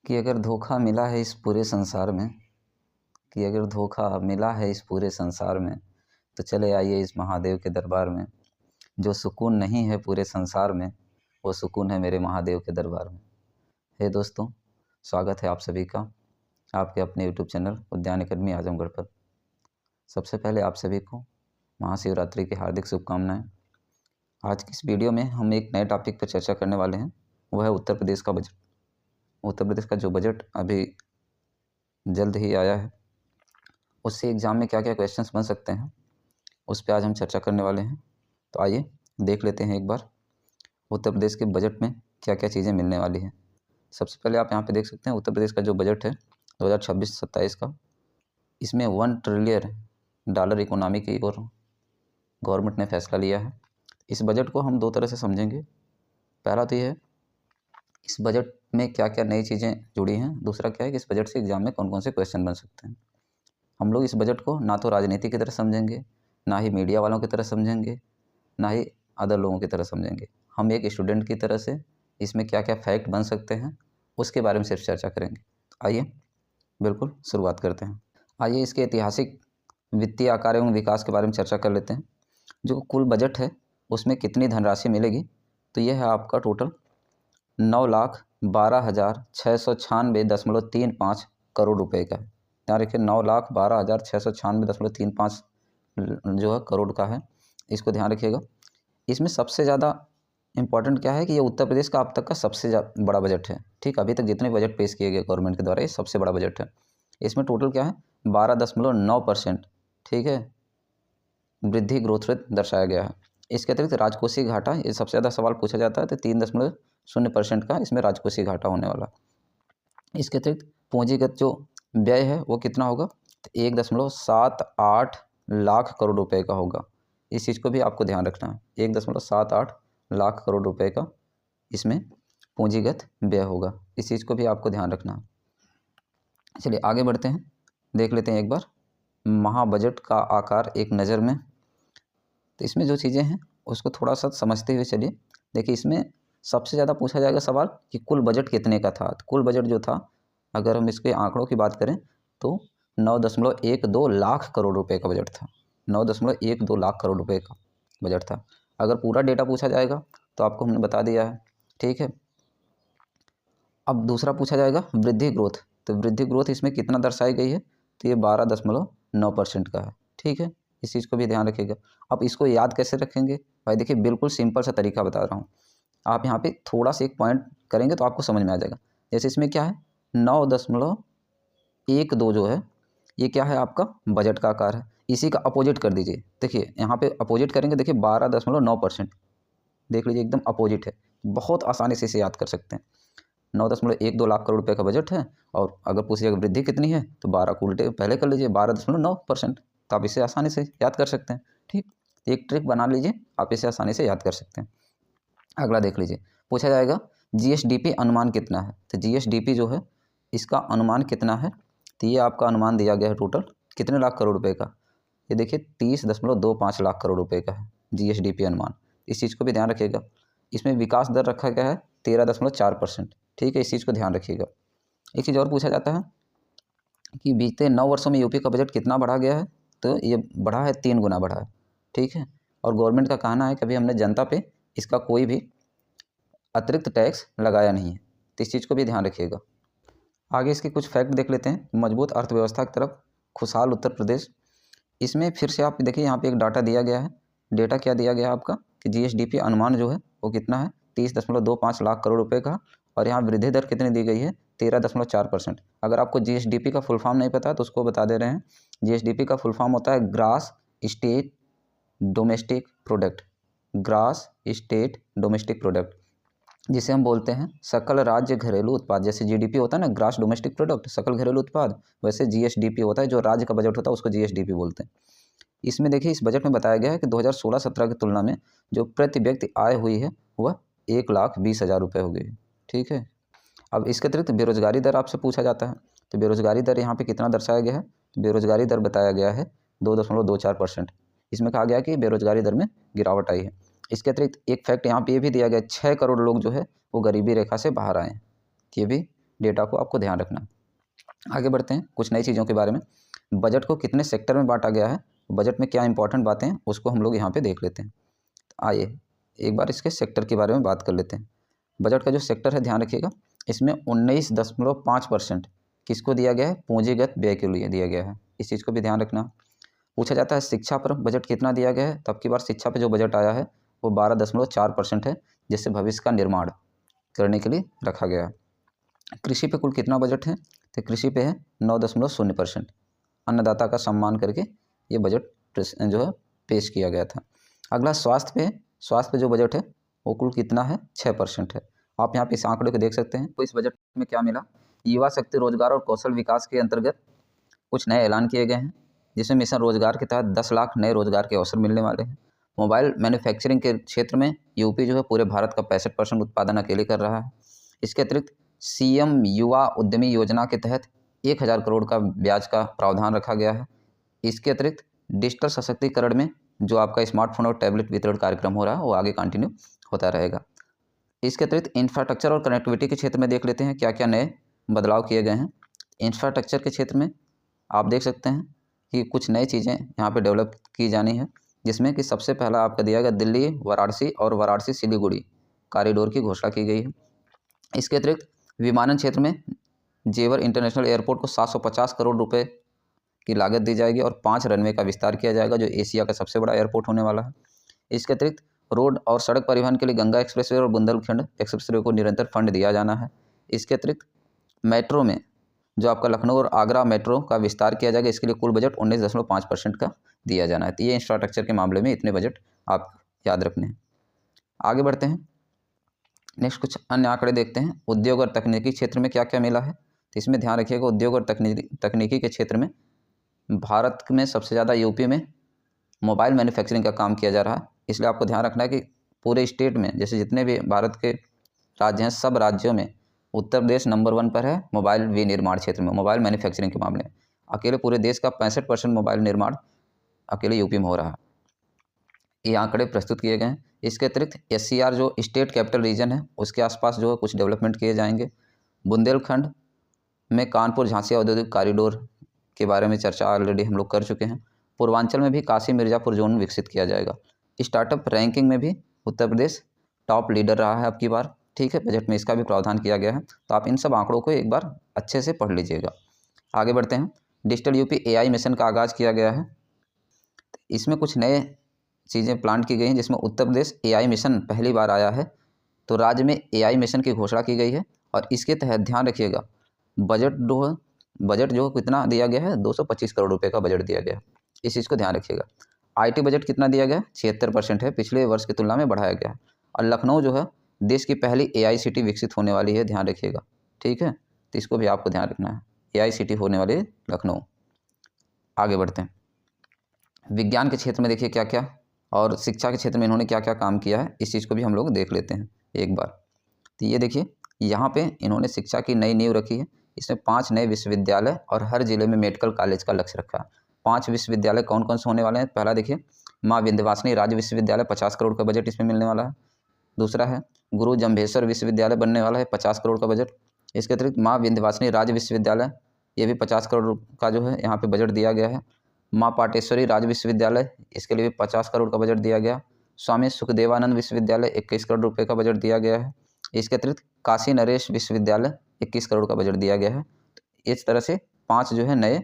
कि अगर धोखा मिला है इस पूरे संसार में कि अगर धोखा मिला है इस पूरे संसार में तो चले आइए इस महादेव के दरबार में। जो सुकून नहीं है पूरे संसार में वो सुकून है मेरे महादेव के दरबार में। हे दोस्तों, स्वागत है आप सभी का आपके अपने यूट्यूब चैनल उद्यान अकेडमी आजमगढ़ पर। सबसे पहले आप सभी को महाशिवरात्रि की हार्दिक शुभकामनाएं। आज की इस वीडियो में हम एक नए टॉपिक पर चर्चा करने वाले हैं, वो है उत्तर प्रदेश का बजट। उत्तर प्रदेश का जो बजट अभी जल्द ही आया है, उससे एग्ज़ाम में क्या क्या क्वेश्चंस बन सकते हैं उस पर आज हम चर्चा करने वाले हैं। तो आइए देख लेते हैं एक बार उत्तर प्रदेश के बजट में क्या क्या चीज़ें मिलने वाली हैं। सबसे पहले आप यहाँ पे देख सकते हैं उत्तर प्रदेश का जो बजट है 2026-27 का, इसमें $1 ट्रिलियन इकोनॉमी की ओर गवर्नमेंट ने फैसला लिया है। इस बजट को हम दो तरह से समझेंगे। पहला तो ये है इस बजट में क्या क्या नई चीज़ें जुड़ी हैं, दूसरा क्या है कि इस बजट से एग्ज़ाम में कौन कौन से क्वेश्चन बन सकते हैं। हम लोग इस बजट को ना तो राजनीति की तरह समझेंगे, ना ही मीडिया वालों की तरह समझेंगे, ना ही अदर लोगों की तरह समझेंगे। हम एक स्टूडेंट की तरह से इसमें क्या क्या फैक्ट बन सकते हैं उसके बारे में सिर्फ चर्चा करेंगे। आइए बिल्कुल शुरुआत करते हैं। आइए इसके ऐतिहासिक, वित्तीय आकार एवं विकास के बारे में चर्चा कर लेते हैं। जो कुल बजट है उसमें कितनी धनराशि मिलेगी, तो यह है आपका टोटल 9,12,696.35 करोड़ रुपए का है। ध्यान रखिए 9,12,696.35 जो है करोड़ का है, इसको ध्यान रखिएगा। इसमें सबसे ज़्यादा इम्पॉर्टेंट क्या है कि ये उत्तर प्रदेश का अब तक का सबसे बड़ा बजट है। ठीक, अभी तक जितने बजट पेश किए गए गवर्नमेंट के द्वारा ये सबसे बड़ा बजट है। इसमें टोटल क्या है 12.9%, ठीक है, वृद्धि ग्रोथ रेट दर्शाया गया है। इसके अतिरिक्त राजकोषीय घाटा, ये सबसे ज़्यादा सवाल पूछा जाता है, तो 3.0% का इसमें राजकोषीय घाटा होने वाला। इसके अतिरिक्त पूंजीगत जो व्यय है वो कितना होगा, तो 1.78 लाख करोड़ रुपए का होगा। इस चीज़ को भी आपको ध्यान रखना है, 1.78 लाख करोड़ रुपए का इसमें पूंजीगत व्यय होगा। इस चीज़ को भी आपको ध्यान रखना है। चलिए आगे बढ़ते हैं, देख लेते हैं एक बार महाबजट का आकार एक नज़र में। तो इसमें जो चीज़ें हैं उसको थोड़ा सा समझते हुए चलिए। देखिए इसमें सबसे ज़्यादा पूछा जाएगा सवाल कि कुल बजट कितने का था। तो कुल बजट जो था, अगर हम इसके आंकड़ों की बात करें तो 9.12 लाख करोड़ रुपए का बजट था। 9.12 लाख करोड़ रुपए का बजट था। अगर पूरा डेटा पूछा जाएगा तो आपको हमने बता दिया है, ठीक है। अब दूसरा पूछा जाएगा वृद्धि ग्रोथ। तो वृद्धि ग्रोथ इसमें कितना दर्शाई गई है, तो ये 12.9% का है, ठीक है। इस चीज़ को भी ध्यान रखिएगा। अब इसको याद कैसे रखेंगे भाई, देखिए बिल्कुल सिंपल सा तरीका बता रहा हूँ। आप यहाँ पे थोड़ा सा एक पॉइंट करेंगे तो आपको समझ में आ जाएगा। जैसे इसमें क्या है 9.12 जो है ये क्या है आपका बजट का आकार है, इसी का अपोजिट कर दीजिए। देखिए यहाँ पे अपोजिट करेंगे, देखिए 12.9%, देख लीजिए एकदम अपोजिट है। बहुत आसानी से इसे याद कर सकते हैं। 9.12 लाख करोड़ रुपए का बजट है और अगर पूछिएगा वृद्धि कितनी है तो 12 को उल्टे पहले कर लीजिए 12.9%, तो आप इसे आसानी से याद कर सकते हैं। ठीक, एक ट्रिक बना लीजिए, आप इसे आसानी से याद कर सकते हैं। अगला देख लीजिए, पूछा जाएगा जीएसडीपी अनुमान कितना है। तो जीएसडीपी जो है इसका अनुमान कितना है, तो ये आपका अनुमान दिया गया है टोटल कितने लाख करोड़ रुपए का। ये देखिए 30.25 लाख करोड़ रुपए का है जीएसडीपी अनुमान। इस चीज़ को भी ध्यान रखिएगा। इसमें विकास दर रखा गया है 13.4%, ठीक है। इस चीज़ को ध्यान रखिएगा। एक चीज़ और पूछा जाता है कि बीते 9 वर्षों में यूपी का बजट कितना बढ़ा गया है, तो ये बढ़ा है 3 गुना बढ़ा है, ठीक है। और गवर्नमेंट का कहना है कि अभी हमने जनता पे इसका कोई भी अतिरिक्त टैक्स लगाया नहीं है, तो इस चीज़ को भी ध्यान रखिएगा। आगे इसके कुछ फैक्ट देख लेते हैं। मजबूत अर्थव्यवस्था की तरफ खुशहाल उत्तर प्रदेश। इसमें फिर से आप देखिए यहाँ पे एक डाटा दिया गया है। डेटा क्या दिया गया है आपका कि जीएसडीपी अनुमान जो है वो कितना है 30.25 लाख करोड़ रुपए का, और यहाँ वृद्धि दर कितनी दी गई है 13.4%। अगर आपको जीएसडीपी का फुल फॉर्म नहीं पता तो उसको बता दे रहे हैं। जीएसडीपी का फुल फॉर्म होता है grass state domestic product. Grass state domestic product, जिसे हम बोलते हैं सकल राज्य घरेलू उत्पाद। जैसे जीडीपी होता है ना, ग्रास डोमेस्टिक प्रोडक्ट, सकल घरेलू उत्पाद, वैसे जीएसडीपी होता है जो राज्य का बजट होता है उसको जीएसडीपी बोलते हैं। इसमें देखिए इस बजट में बताया गया है कि 2016-17 की तुलना में जो प्रति व्यक्ति आय हुई है वह 1,20,000 रुपये हो गई है, ठीक है। अब इसके अतिरिक्त बेरोजगारी दर आपसे पूछा जाता है, तो बेरोजगारी दर यहाँ पे कितना दर्शाया गया है, बेरोजगारी दर बताया गया है 2.24%। इसमें कहा गया कि बेरोजगारी दर में गिरावट आई है। इसके अतिरिक्त एक फैक्ट यहाँ पे ये भी दिया गया है 6 करोड़ लोग जो है वो गरीबी रेखा से बाहर आए हैं, ये भी डेटा को आपको ध्यान रखना है। आगे बढ़ते हैं कुछ नई चीज़ों के बारे में। बजट को कितने सेक्टर में बांटा गया है, बजट में क्या इंपॉर्टेंट बातें हैं उसको हम लोग यहाँ पे देख लेते हैं। आइए एक बार इसके सेक्टर के बारे में बात कर लेते हैं। बजट का जो सेक्टर है ध्यान रखिएगा, इसमें 19.5% किसको दिया गया है, पूंजीगत व्यय के लिए दिया गया है। इस चीज़ को भी ध्यान रखना। पूछा जाता है शिक्षा पर बजट कितना दिया गया है, तो अब की बार शिक्षा पर जो बजट आया है वो 12.4% है, जिससे भविष्य का निर्माण करने के लिए रखा गया है। कृषि पे कुल कितना बजट है, तो कृषि पे है 9.0%। अन्नदाता का सम्मान करके ये बजट जो है पेश किया गया था। अगला स्वास्थ्य पे है। स्वास्थ्य पे जो बजट है वो कुल कितना है, 6% है। आप यहाँ पे इस आंकड़े को देख सकते हैं। तो इस बजट में क्या मिला, युवा शक्ति रोजगार और कौशल विकास के अंतर्गत कुछ नए ऐलान किए गए हैं, जिसमें मिशन रोजगार के तहत 10 लाख नए रोजगार के अवसर मिलने वाले हैं। मोबाइल मैन्युफैक्चरिंग के क्षेत्र में यूपी जो है पूरे भारत का 65% उत्पादन अकेले कर रहा है। इसके अतिरिक्त सीएम युवा उद्यमी योजना के तहत 1000 करोड़ का ब्याज का प्रावधान रखा गया है। इसके अतिरिक्त डिजिटल सशक्तिकरण में जो आपका स्मार्टफोन और टैबलेट वितरण कार्यक्रम हो रहा है वो आगे कंटिन्यू होता रहेगा। इसके अतिरिक्त इंफ्रास्ट्रक्चर और कनेक्टिविटी के क्षेत्र में देख लेते हैं क्या क्या नए बदलाव किए गए हैं। इंफ्रास्ट्रक्चर के क्षेत्र में आप देख सकते हैं कि कुछ नई चीज़ें यहाँ पे डेवलप की जानी है, जिसमें कि सबसे पहला आपका दिया गया दिल्ली वाराणसी और वाराणसी सिलीगुड़ी कॉरिडोर की घोषणा की गई है। इसके अतिरिक्त विमानन क्षेत्र में जेवर इंटरनेशनल एयरपोर्ट को 750 करोड़ रुपए की लागत दी जाएगी और 5 रनवे का विस्तार किया जाएगा, जो एशिया का सबसे बड़ा एयरपोर्ट होने वाला है। इसके अतिरिक्त रोड और सड़क परिवहन के लिए गंगा एक्सप्रेसवे और बुंदेलखंड एक्सप्रेसवे को निरंतर फंड दिया जाना है। इसके अतिरिक्त मेट्रो में जो आपका लखनऊ और आगरा मेट्रो का विस्तार किया जाएगा, इसके लिए कुल बजट 19.5% का दिया जाना है। तो ये इंफ्रास्ट्रक्चर के मामले में इतने बजट आप याद रखने हैं। आगे बढ़ते हैं, नेक्स्ट कुछ अन्य आंकड़े देखते हैं। उद्योग और तकनीकी क्षेत्र में क्या क्या मिला है, तो इसमें ध्यान रखिएगा उद्योग और तकनीकी के क्षेत्र में भारत में सबसे ज़्यादा यूपी में मोबाइल मैन्युफैक्चरिंग का काम किया जा रहा है। इसलिए आपको ध्यान रखना है कि पूरे स्टेट में जैसे जितने भी भारत के राज्य हैं, सब राज्यों में उत्तर प्रदेश नंबर 1 पर है मोबाइल विनिर्माण क्षेत्र में, मोबाइल मैन्युफैक्चरिंग के मामले में। अकेले पूरे देश का 65% मोबाइल निर्माण अकेले यूपी में हो रहा है। ये आंकड़े प्रस्तुत किए गए हैं। इसके अतिरिक्त SCR जो स्टेट कैपिटल रीजन है उसके आसपास जो है कुछ डेवलपमेंट किए जाएंगे। बुंदेलखंड में कानपुर झांसी औद्योगिक कॉरिडोर के बारे में चर्चा ऑलरेडी हम लोग कर चुके हैं। पूर्वांचल में भी काशी मिर्ज़ापुर जोन विकसित किया जाएगा। स्टार्टअप रैंकिंग में भी उत्तर प्रदेश टॉप लीडर रहा है अब की बार, ठीक है। बजट में इसका भी प्रावधान किया गया है, तो आप इन सब आंकड़ों को एक बार अच्छे से पढ़ लीजिएगा। आगे बढ़ते हैं, डिजिटल यूपी AI मिशन का आगाज़ किया गया है। इसमें कुछ नए चीज़ें प्लान की गई हैं, जिसमें उत्तर प्रदेश AI मिशन पहली बार आया है, तो राज्य में AI मिशन की घोषणा की गई है। और इसके तहत ध्यान रखिएगा बजट जो कितना दिया गया है, 225 करोड़ रुपए का बजट दिया गया है। इस चीज़ को ध्यान रखिएगा। IT बजट कितना दिया गया है, 76% है, पिछले वर्ष की तुलना में बढ़ाया गया है। और लखनऊ जो है देश की पहली AI सिटी विकसित होने वाली है, ध्यान रखिएगा, ठीक है। तो इसको भी आपको ध्यान रखना है, AI सिटी होने वाली है लखनऊ। आगे बढ़ते हैं, विज्ञान के क्षेत्र में देखिए क्या क्या, और शिक्षा के क्षेत्र में इन्होंने क्या क्या काम किया है, इस चीज़ को भी हम लोग देख लेते हैं एक बार। तो ये देखिए यहाँ पे इन्होंने शिक्षा की नई नींव रखी है। इसमें 5 नए विश्वविद्यालय और हर जिले में मेडिकल कॉलेज का लक्ष्य रखा है। 5 विश्वविद्यालय कौन कौन से होने वाले हैं, पहला देखिए माँ विंध्यवासिनी राज्य विश्वविद्यालय, 50 करोड़ का बजट इसमें मिलने वाला है। दूसरा है गुरु जम्भेश्वर विश्वविद्यालय बनने वाला है, 50 करोड़ का बजट। इसके अतिरिक्त माँ विंध्यवासिनी राज्य विश्वविद्यालय, ये भी 50 करोड़ का जो है यहाँ पे बजट दिया गया है। माँ पाटेश्वरी राज्य विश्वविद्यालय, इसके लिए भी 50 करोड़ का बजट दिया गया। स्वामी सुखदेवानंद विश्वविद्यालय 21 करोड़ रुपये का बजट दिया गया है। इसके अतिरिक्त काशी नरेश विश्वविद्यालय 21 करोड़ का बजट दिया गया है। इस तरह से 5 जो है नए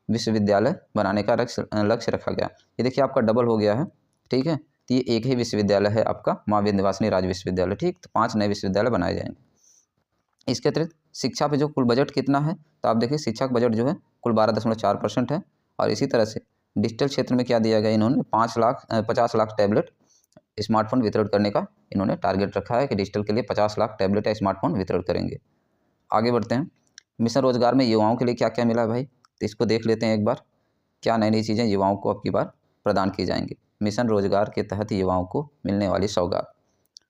विश्वविद्यालय बनाने का लक्ष्य रखा गया। ये देखिए आपका डबल हो गया है, ठीक है। तो ये एक ही विश्वविद्यालय है आपका माँ विंध्यवासिनी राज्य विश्वविद्यालय, ठीक। तो 5 नए विश्वविद्यालय बनाए जाएंगे। इसके अतिरिक्त शिक्षा पे जो कुल बजट कितना है, तो आप देखिए शिक्षा का बजट जो है कुल 12.4% है। और इसी तरह से डिजिटल क्षेत्र में क्या दिया गया, इन्होंने 50 लाख टैबलेट स्मार्टफोन वितरण करने का इन्होंने टारगेट रखा है कि डिजिटल के लिए 50 लाख टैबलेट या स्मार्टफोन वितरण करेंगे। आगे बढ़ते हैं, मिशन रोजगार में युवाओं के लिए क्या क्या मिला है भाई, तो इसको देख लेते हैं एक बार। क्या नई नई चीज़ें युवाओं को अब की बार प्रदान की जाएंगी। मिशन रोजगार के तहत युवाओं को मिलने वाली सौगात,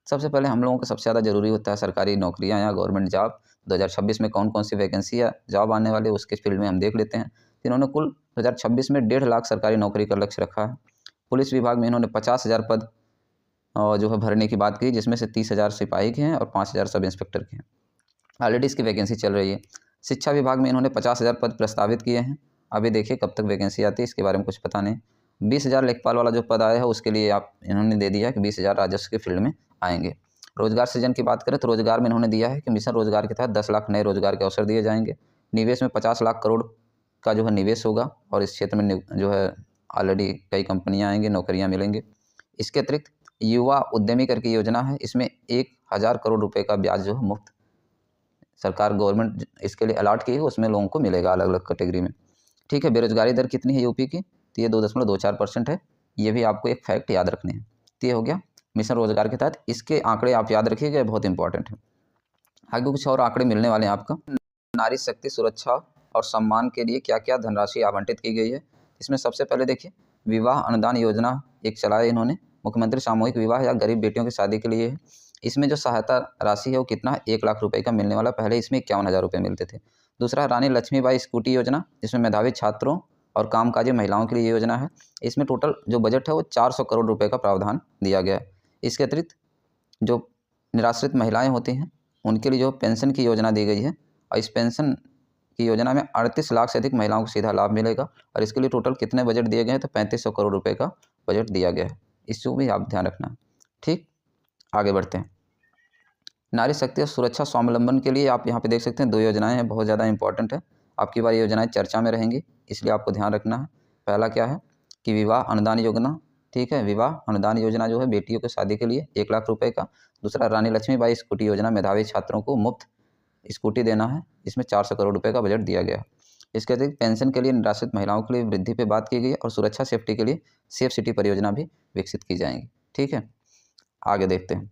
सबसे पहले हम लोगों को सबसे ज़्यादा जरूरी होता है सरकारी नौकरियां या गवर्नमेंट जॉब। 2026 में कौन कौन सी वैकेंसी या जॉब आने वाले उसके फील्ड में हम देख लेते हैं। इन्होंने कुल 2026 में 1.5 लाख सरकारी नौकरी का लक्ष्य रखा है। पुलिस विभाग में इन्होंने 50,000 पद जो है भरने की बात की, जिसमें से 30,000 सिपाही के हैं और 5,000 सब इंस्पेक्टर के हैं। ऑलरेडी इसकी वैकेंसी चल रही है। शिक्षा विभाग में इन्होंने 50,000 पद प्रस्तावित किए हैं। अभी देखिए कब तक वैकेंसी आती है, इसके बारे में कुछ पता नहीं। 20,000 लेखपाल वाला जो पद आया है उसके लिए आप इन्होंने दे दिया है कि 20,000 राजस्व के फील्ड में आएंगे। रोजगार सृजन की बात करें तो रोजगार में इन्होंने दिया है कि मिशन रोजगार के तहत 10 लाख नए रोजगार के अवसर दिए जाएंगे। निवेश में 50 लाख करोड़ का जो है निवेश होगा और इस क्षेत्र में जो है ऑलरेडी कई कंपनियां आएंगी, नौकरियां मिलेंगी। इसके अतिरिक्त युवा उद्यमी करके योजना है, इसमें 1,000 करोड़ रुपए का ब्याज जो है मुफ्त सरकार गवर्नमेंट इसके लिए अलॉट की है, उसमें लोगों को मिलेगा अलग अलग कैटेगरी में। ठीक है, बेरोजगारी दर कितनी है यूपी की, तो ये 2.24% है। ये भी आपको एक फैक्ट याद रखने हैं। तो ये हो गया मिशन रोजगार के तहत, इसके आंकड़े आप याद रखिएगा, बहुत इंपॉर्टेंट है। आगे कुछ और आंकड़े मिलने वाले हैं आपका। नारी शक्ति सुरक्षा और सम्मान के लिए क्या क्या धनराशि आवंटित की गई है। इसमें सबसे पहले देखिए विवाह अनुदान योजना एक चलाया इन्होंने, मुख्यमंत्री सामूहिक विवाह या गरीब बेटियों की शादी के लिए है। इसमें जो सहायता राशि है वो कितना है, 1 लाख रुपए का मिलने वाला। पहले इसमें 51,000 रुपये मिलते थे। दूसरा रानी लक्ष्मीबाई स्कूटी योजना, जिसमें मेधावी छात्रों और कामकाजी महिलाओं के लिए ये योजना है। इसमें टोटल जो बजट है वो 400 करोड़ रुपए का प्रावधान दिया गया है। इसके अतिरिक्त जो निराश्रित महिलाएं होती हैं उनके लिए जो पेंशन की योजना दी गई है, और इस पेंशन की योजना में 38 लाख से अधिक महिलाओं को सीधा लाभ मिलेगा। और इसके लिए टोटल कितने बजट दिए गए हैं, तो 3500 करोड़ रुपए का बजट दिया गया है। इसको भी आप ध्यान रखना। ठीक, आगे बढ़ते हैं। नारी शक्ति और सुरक्षा स्वावलंबन के लिए आप यहाँ पे देख सकते हैं 2 योजनाएं हैं, बहुत ज़्यादा इंपॉर्टेंट है। आपकी बार ये योजनाएं चर्चा में रहेंगी, इसलिए आपको ध्यान रखना है। पहला क्या है कि विवाह अनुदान योजना। ठीक है, विवाह अनुदान योजना जो है बेटियों की शादी के लिए 1 लाख रुपए का। दूसरा रानी लक्ष्मीबाई स्कूटी योजना, मेधावी छात्रों को मुफ्त स्कूटी देना है, इसमें 400 करोड़ रुपए का बजट दिया गया है। इसके अतिरिक्त पेंशन के लिए निराश्रित महिलाओं के लिए वृद्धि पे बात की गई है, और सुरक्षा सेफ्टी के लिए सेफ सिटी परियोजना भी विकसित की जाएंगी। ठीक है, आगे देखते हैं।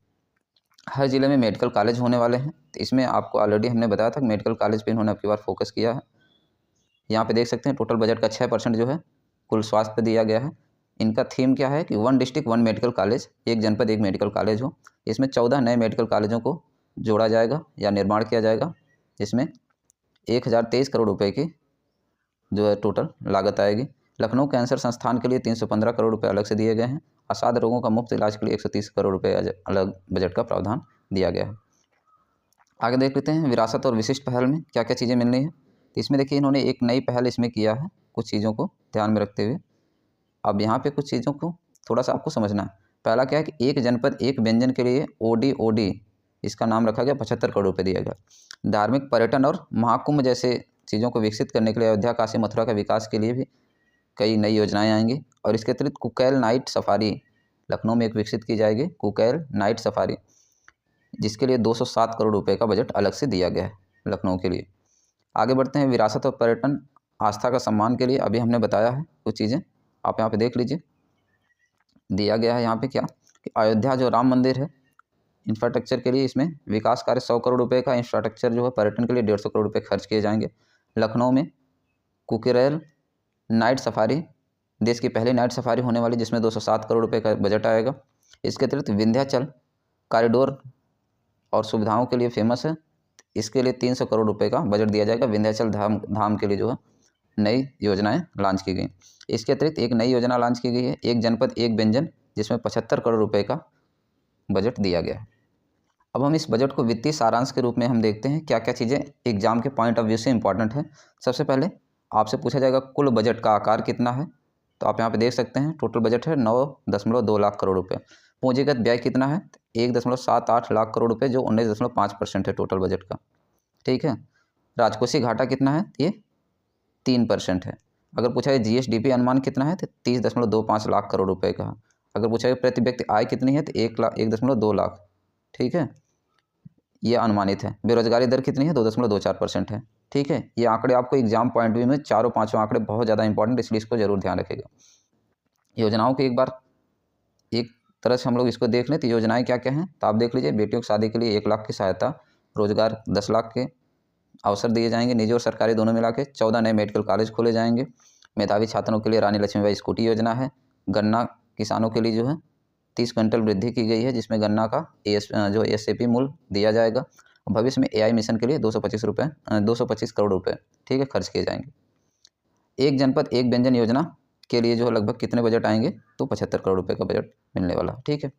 हर जिले में मेडिकल कॉलेज होने वाले हैं, तो इसमें आपको ऑलरेडी हमने बताया था कि मेडिकल कॉलेज पे इन्होंने आपकी बार फोकस किया है। यहाँ पे देख सकते हैं टोटल बजट का 6% जो है कुल स्वास्थ्य पे दिया गया है। इनका थीम क्या है कि 1 डिस्ट्रिक्ट 1 मेडिकल कॉलेज, एक जनपद एक मेडिकल कॉलेज हो। इसमें 14 नए मेडिकल कॉलेजों को जोड़ा जाएगा या निर्माण किया जाएगा, जिसमें 1023 करोड़ रुपए की जो है टोटल लागत आएगी। लखनऊ कैंसर संस्थान के लिए 315 करोड़ रुपए अलग से दिए गए हैं। असाध रोगों का मुफ्त इलाज के लिए 130 करोड़ रुपए अलग बजट का प्रावधान दिया गया है। आगे देख लेते हैं विरासत और विशिष्ट पहल में क्या क्या चीज़ें मिल रही हैं। तो इसमें देखिए इन्होंने एक नई पहल इसमें किया है, कुछ चीज़ों को ध्यान में रखते हुए। अब यहाँ पे कुछ चीज़ों को थोड़ा सा आपको समझना है। पहला क्या है कि एक जनपद एक व्यंजन के लिए ODOD इसका नाम रखा गया, 75 करोड़ रुपये दिया गया। धार्मिक पर्यटन और महाकुंभ जैसे चीज़ों को विकसित करने के लिए अयोध्या काशी मथुरा का विकास के लिए भी कई नई योजनाएं आएंगी। और इसके अतिरिक्त कुकैल नाइट सफारी लखनऊ में एक विकसित की जाएगी, कुकैल नाइट सफारी, जिसके लिए 207 करोड़ रुपए का बजट अलग से दिया गया है लखनऊ के लिए। आगे बढ़ते हैं विरासत और पर्यटन आस्था का सम्मान के लिए। अभी हमने बताया है कुछ चीज़ें, आप यहाँ पे देख लीजिए। दिया गया है यहाँ पे क्या कि अयोध्या जो राम मंदिर है, इंफ्रास्ट्रक्चर के लिए इसमें विकास कार्य 100 करोड़ रुपए का, इंफ्रास्ट्रक्चर जो है पर्यटन के लिए 150 करोड़ रुपए खर्च किए जाएंगे। लखनऊ में कुकरेल नाइट सफारी, देश की पहली नाइट सफारी होने वाली, जिसमें 207 करोड़ रुपए का बजट आएगा। इसके अतिरिक्त विंध्याचल कॉरिडोर और सुविधाओं के लिए फेमस है, इसके लिए 300 करोड़ रुपए का बजट दिया जाएगा। विंध्याचल धाम के लिए जो है नई योजनाएं लॉन्च की गई। इसके अतिरिक्त एक नई योजना लॉन्च की गई है, एक जनपद एक व्यंजन, जिसमें 75 करोड़ रुपए का बजट दिया गया है। अब हम इस बजट को वित्तीय सारांश के रूप में हम देखते हैं क्या क्या चीज़ें एग्जाम के पॉइंट ऑफ व्यू से इंपॉर्टेंट है। सबसे पहले आपसे पूछा जाएगा कुल बजट का आकार कितना है, तो आप यहाँ पे देख सकते हैं टोटल बजट है 9.2 लाख करोड़ रुपए। पूंजीगत व्यय कितना है, 1.78 लाख करोड़ रुपए, जो 19.5% है टोटल बजट का। ठीक है, राजकोषीय घाटा कितना है, ये 3% है। अगर पूछा है GSDP अनुमान कितना है, तो 30.25 लाख करोड़ रुपए का। अगर पूछा है प्रति व्यक्ति आय कितनी है, तो 1.2 लाख। ठीक है, ये अनुमानित है। बेरोजगारी दर कितनी है, 2.24% है। ठीक है, ये आंकड़े आपको एग्जाम पॉइंट व्यू में चारों पांचों आंकड़े बहुत ज़्यादा इंपॉर्टेंट, इसलिए इसको जरूर ध्यान रखेगा। योजनाओं के एक बार एक तरह से हम लोग इसको देख लें तो योजनाएं क्या क्या हैं, तो आप देख लीजिए। बेटियों की शादी के लिए 1 लाख की सहायता, रोजगार 10 लाख के अवसर दिए जाएंगे, निजी और सरकारी दोनों मिला के। 14 नए मेडिकल कॉलेज खोले जाएंगे। मेधावी छात्रों के लिए रानी लक्ष्मीबाई स्कूटी योजना है। गन्ना किसानों के लिए जो है 30 क्विंटल वृद्धि की गई है, जिसमें गन्ना का जो SAP मूल्य दिया जाएगा। भविष्य में AI मिशन के लिए 225 करोड़ रुपए, ठीक है, खर्च किए जाएंगे। एक जनपद एक व्यंजन योजना के लिए जो लगभग कितने बजट आएंगे, तो 75 करोड़ रुपए का बजट मिलने वाला। ठीक है,